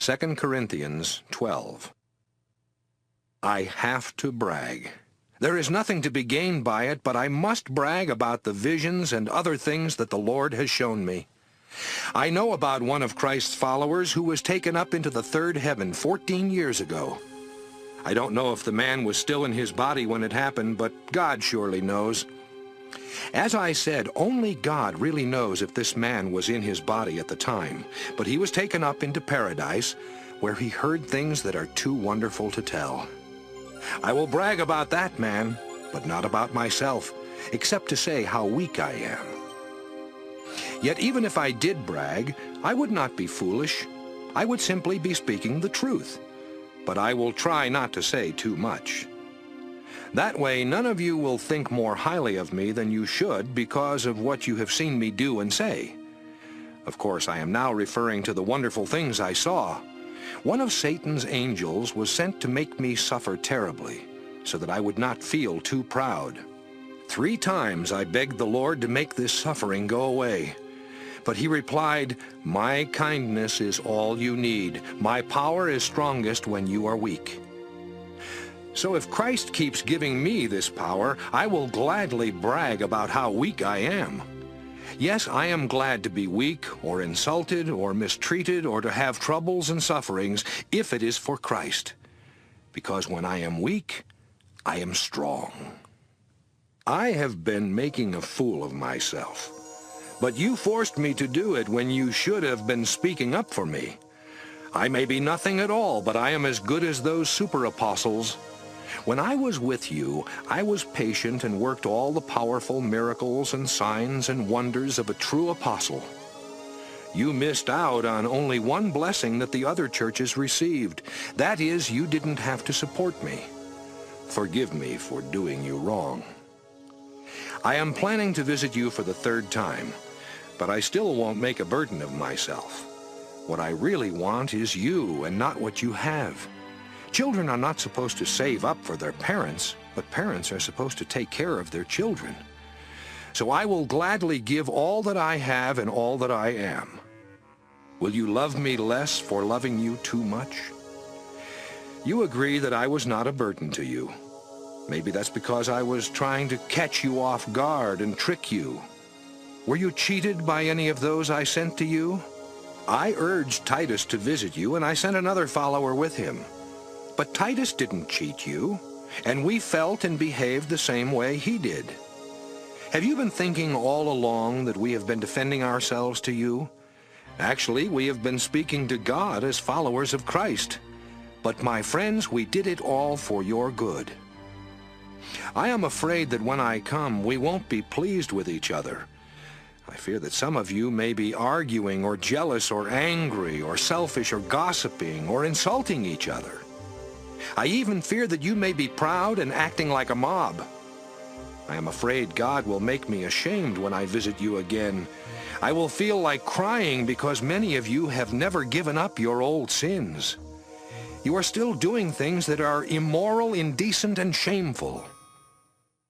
2 Corinthians 12. I have to brag. There is nothing to be gained by it, but I must brag about the visions and other things that the Lord has shown me. I know about one of Christ's followers who was taken up into the third heaven 14 years ago. I don't know if the man was still in his body when it happened, but God surely knows. As I said, only God really knows if this man was in his body at the time, but he was taken up into paradise, where he heard things that are too wonderful to tell. I will brag about that man, but not about myself, except to say how weak I am. Yet even if I did brag, I would not be foolish. I would simply be speaking the truth. But I will try not to say too much. That way, none of you will think more highly of me than you should because of what you have seen me do and say. Of course, I am now referring to the wonderful things I saw. One of Satan's angels was sent to make me suffer terribly, so that I would not feel too proud. 3 times I begged the Lord to make this suffering go away. But he replied, "My kindness is all you need. My power is strongest when you are weak." So if Christ keeps giving me this power, I will gladly brag about how weak I am. Yes, I am glad to be weak, or insulted, or mistreated, or to have troubles and sufferings, if it is for Christ. Because when I am weak, I am strong. I have been making a fool of myself. But you forced me to do it when you should have been speaking up for me. I may be nothing at all, but I am as good as those super apostles. When I was with you, I was patient and worked all the powerful miracles and signs and wonders of a true apostle. You missed out on only one blessing that the other churches received. That is, you didn't have to support me. Forgive me for doing you wrong. I am planning to visit you for the 3rd time, but I still won't make a burden of myself. What I really want is you and not what you have. Children are not supposed to save up for their parents, but parents are supposed to take care of their children. So I will gladly give all that I have and all that I am. Will you love me less for loving you too much? You agree that I was not a burden to you. Maybe that's because I was trying to catch you off guard and trick you. Were you cheated by any of those I sent to you? I urged Titus to visit you, and I sent another follower with him. But Titus didn't cheat you, and we felt and behaved the same way he did. Have you been thinking all along that we have been defending ourselves to you? Actually, we have been speaking to God as followers of Christ. But my friends, we did it all for your good. I am afraid that when I come, we won't be pleased with each other. I fear that some of you may be arguing or jealous or angry or selfish or gossiping or insulting each other. I even fear that you may be proud and acting like a mob. I am afraid God will make me ashamed when I visit you again. I will feel like crying because many of you have never given up your old sins. You are still doing things that are immoral, indecent, and shameful.